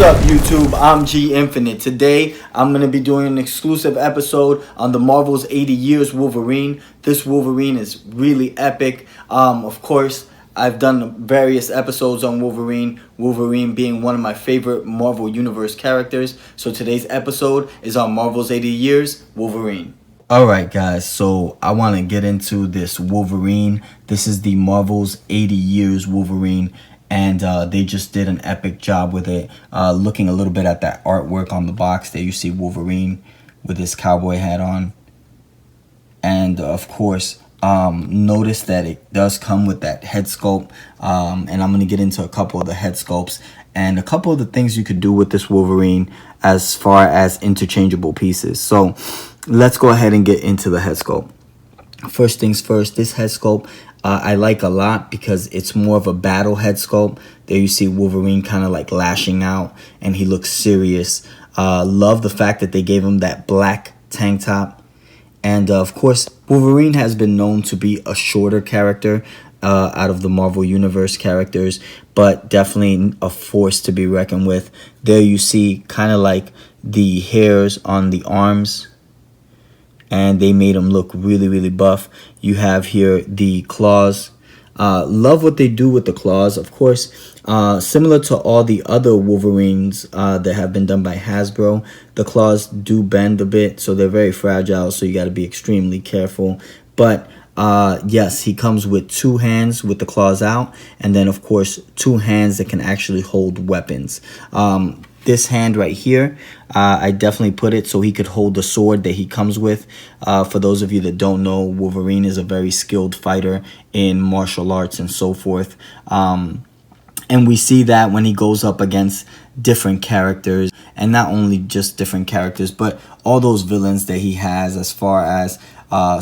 up, YouTube? I'm G Infinite. Today, I'm going to be doing an exclusive episode on the Marvel's 80 Years Wolverine. This Wolverine is really epic. Of course, I've done various episodes on Wolverine, Wolverine being one of my favorite Marvel Universe characters. So today's episode is on Marvel's 80 Years Wolverine. Alright guys, so I want to get into this Wolverine. This is the Marvel's 80 Years Wolverine. And they just did an epic job with it. Looking a little bit at that artwork on the box, there you see Wolverine with his cowboy hat on. And of course, notice that it does come with that head sculpt. And I'm going to get into a couple of the head sculpts and a couple of the things you could do with this Wolverine as far as interchangeable pieces. So let's go ahead and get into the head sculpt. First things first, this head sculpt I like a lot because it's more of a battle head sculpt. There you see Wolverine kind of like lashing out and he looks serious. Love the fact that they gave him that black tank top. And of course, Wolverine has been known to be a shorter character out of the Marvel Universe characters, but definitely a force to be reckoned with. There you see kind of like the hairs on the arms, and they made him look really buff. You have here the claws. Love what they do with the claws. Of course, similar to all the other Wolverines that have been done by Hasbro, the claws do bend a bit, so they're very fragile, so you got to be extremely careful. But yes, he comes with two hands with the claws out, and then of course two hands that can actually hold weapons. This hand right here, I definitely put it so he could hold the sword that he comes with. For those of you that don't know, Wolverine is a very skilled fighter in martial arts and so forth. And we see that when he goes up against different characters, and not only just different characters, but all those villains that he has as far as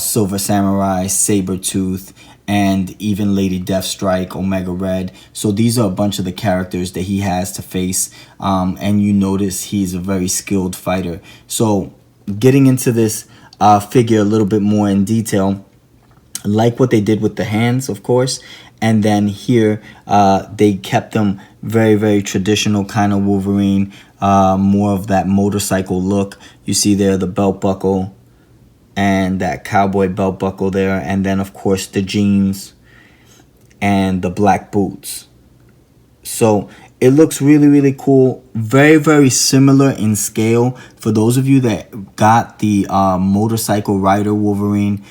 Silver Samurai, Sabretooth, and even Lady Deathstrike, Omega Red. So these are a bunch of the characters that he has to face, and you notice he's a very skilled fighter. So getting into this figure a little bit more in detail, like what they did with the hands, of course, and then here they kept them very traditional kind of Wolverine, more of that motorcycle look. You see there the belt buckle and that cowboy belt buckle there, and then of course the jeans and the black boots. So it looks really cool. Very similar in scale. For those of you that got the motorcycle rider Wolverine,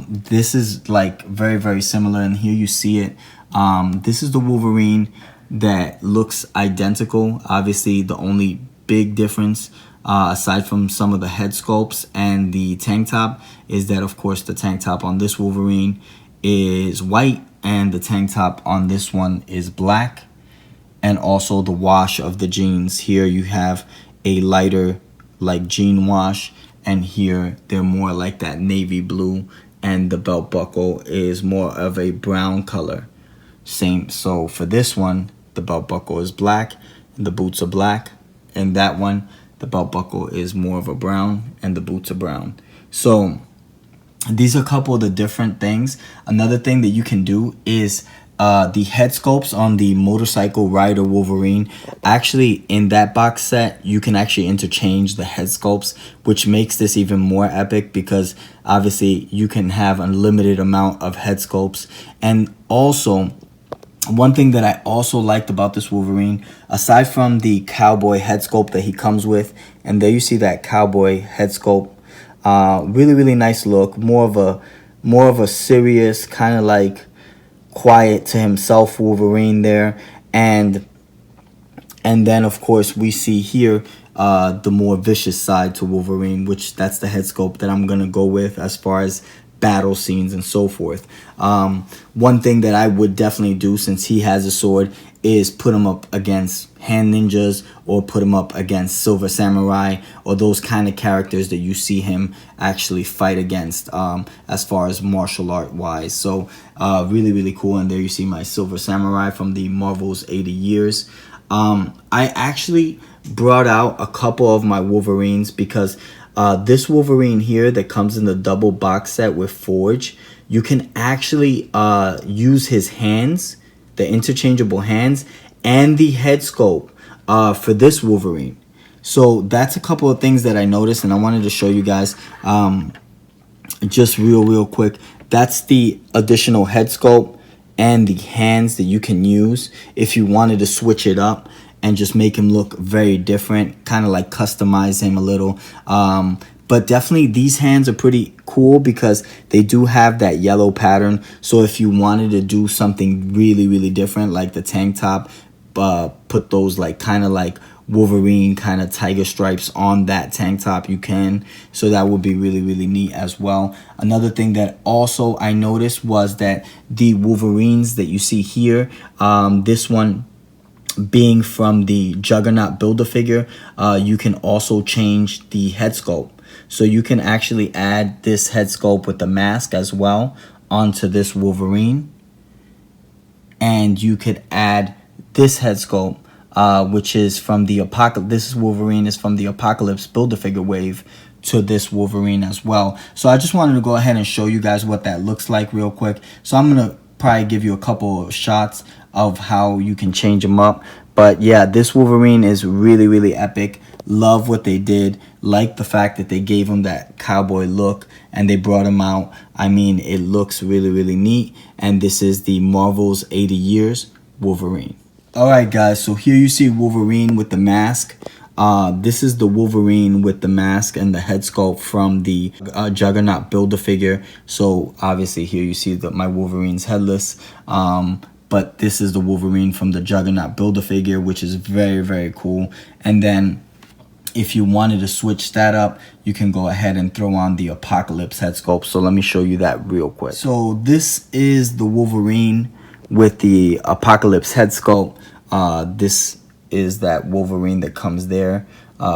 this is like very similar, and here you see it. This is the Wolverine that looks identical. Obviously the only big difference, aside from some of the head sculpts and the tank top, is that of course the tank top on this Wolverine is white and the tank top on this one is black, and also the wash of the jeans. Here you have a lighter like jean wash, and here they're more like that navy blue, and the belt buckle is more of a brown color. Same, so for this one the belt buckle is black and the boots are black, and that one the belt buckle is more of a brown and the boots are brown. So these are a couple of the different things. Another thing that you can do is the head sculpts on the motorcycle rider Wolverine. Actually, in that box set, you can actually interchange the head sculpts, which makes this even more epic because obviously you can have an unlimited amount of head sculpts. And also, one thing that I also liked about this Wolverine, aside from the cowboy head sculpt that he comes with, and there you see that cowboy head sculpt, really nice look, more of a serious kind of like quiet to himself Wolverine there, and then of course we see here the more vicious side to Wolverine, which that's the head sculpt that I'm gonna go with as far as battle scenes and so forth. One thing that I would definitely do, since he has a sword, is put him up against hand ninjas or put him up against Silver Samurai or those kind of characters that you see him actually fight against as far as martial art wise. So really cool. And there you see my Silver Samurai from the Marvel's 80 Years. I actually brought out a couple of my Wolverines because this Wolverine here that comes in the double box set with Forge, you can actually use his hands, the interchangeable hands, and the head sculpt for this Wolverine. So that's a couple of things that I noticed, and I wanted to show you guys just real quick. That's the additional head sculpt and the hands that you can use if you wanted to switch it up and just make him look very different, kind of like customize him a little. But definitely these hands are pretty cool because they do have that yellow pattern. So if you wanted to do something really different, like the tank top, put those like kind of like Wolverine kind of tiger stripes on that tank top, you can. So that would be really neat as well. Another thing that also I noticed was that the Wolverines that you see here, this one being from the Juggernaut Build-A-Figure, you can also change the head sculpt. So you can actually add this head sculpt with the mask as well onto this Wolverine. And you could add this head sculpt, which is from the Apocalypse. This Wolverine is from the Apocalypse Build-A-Figure wave to this Wolverine as well. So I just wanted to go ahead and show you guys what that looks like real quick. So I'm going to probably give you a couple of shots of how you can change them up. But yeah, this Wolverine is really epic. Love what they did. Like the fact that they gave him that cowboy look and they brought him out. I mean, it looks really neat. And this is the Marvel's 80 Years Wolverine. Alright guys, so here you see Wolverine with the mask. This is the Wolverine with the mask and the head sculpt from the Juggernaut Build-A-Figure. So obviously here you see that my Wolverine's headless. But this is the Wolverine from the Juggernaut Build-A-Figure, which is very cool. And then if you wanted to switch that up, you can go ahead and throw on the Apocalypse head sculpt. So let me show you that real quick. So this is the Wolverine with the Apocalypse head sculpt. This is that Wolverine that comes there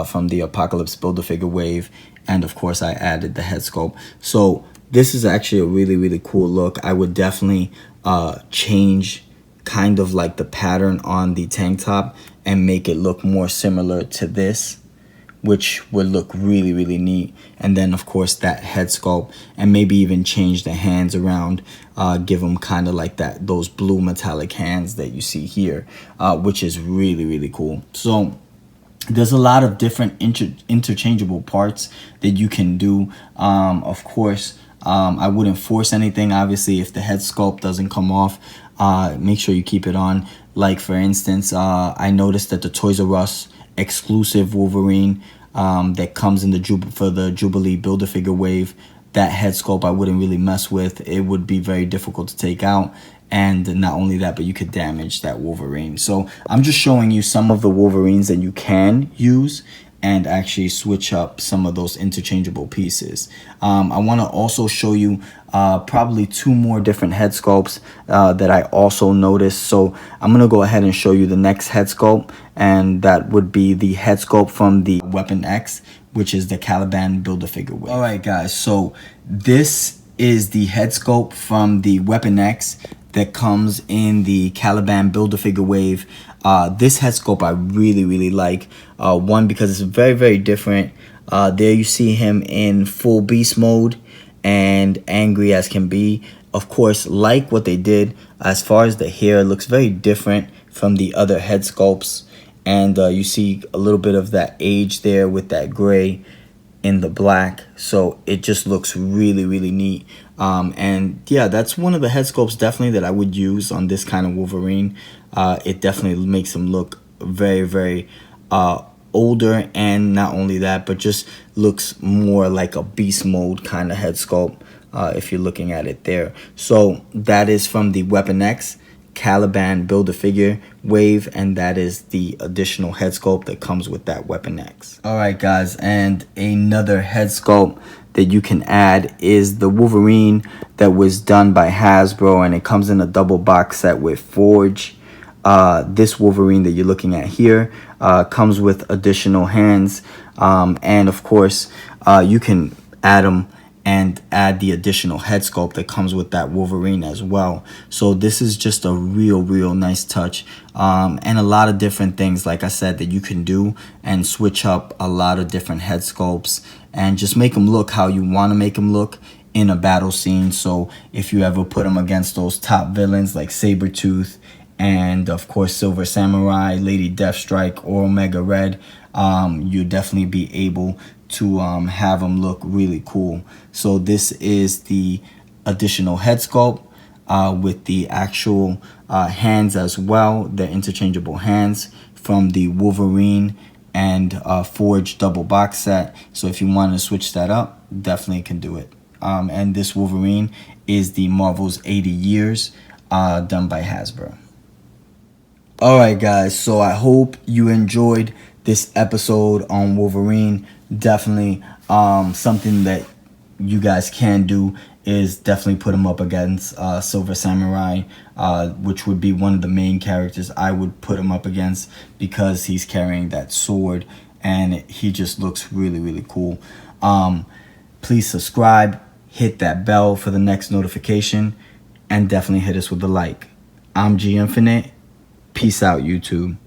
from the Apocalypse Build-A-Figure wave. And of course I added the head sculpt. So this is actually a really cool look. I would definitely change kind of like the pattern on the tank top and make it look more similar to this, which would look really neat. And then of course that head sculpt, and maybe even change the hands around, give them kind of like those blue metallic hands that you see here, which is really cool. So there's a lot of different interchangeable parts that you can do. Of course, I wouldn't force anything. Obviously, if the head sculpt doesn't come off, make sure you keep it on. Like for instance, I noticed that the Toys R Us exclusive Wolverine that comes in for the Jubilee Build-A-Figure wave, that head sculpt I wouldn't really mess with. It would be very difficult to take out. And not only that, but you could damage that Wolverine. So I'm just showing you some of the Wolverines that you can use and actually switch up some of those interchangeable pieces. I want to also show you probably 2 more different head sculpts that I also noticed. So I'm going to go ahead and show you the next head sculpt, and that would be the head sculpt from the Weapon X, which is the Caliban Build-A-Figure wave. Alright guys, so this is the head sculpt from the Weapon X that comes in the Caliban Build-A-Figure wave. This head sculpt I really like. One, because it's very different. There you see him in full beast mode and angry as can be. Of course, like what they did as far as the hair, it looks very different from the other head sculpts. And you see a little bit of that age there with that gray in the black. So it just looks really neat. And yeah, that's one of the head sculpts definitely that I would use on this kind of Wolverine. It definitely makes him look very older, and not only that, but just looks more like a beast mode kind of head sculpt if you're looking at it there. So that is from the Weapon X Caliban Build-A-Figure wave, and that is the additional head sculpt that comes with that Weapon X. Alright guys, and another head sculpt that you can add is the Wolverine that was done by Hasbro, and it comes in a double box set with Forge. This Wolverine that you're looking at here comes with additional hands, and of course you can add them and add the additional head sculpt that comes with that Wolverine as well. So this is just a real nice touch, and a lot of different things, like I said, that you can do and switch up a lot of different head sculpts and just make them look how you want to make them look in a battle scene. So if you ever put them against those top villains like Sabretooth and of course Silver Samurai, Lady Deathstrike, or Omega Red, you definitely be able to have them look really cool. So this is the additional head sculpt with the actual hands as well, the interchangeable hands from the Wolverine and Forge double box set. So if you want to switch that up, definitely can do it. And this Wolverine is the Marvel's 80 Years done by Hasbro. Alright guys, so I hope you enjoyed this episode on Wolverine. Definitely something that you guys can do is definitely put him up against Silver Samurai, which would be one of the main characters I would put him up against, because he's carrying that sword and he just looks really, really cool. Please subscribe, hit that bell for the next notification, and definitely hit us with a like. I'm G Infinite. Peace out, YouTube.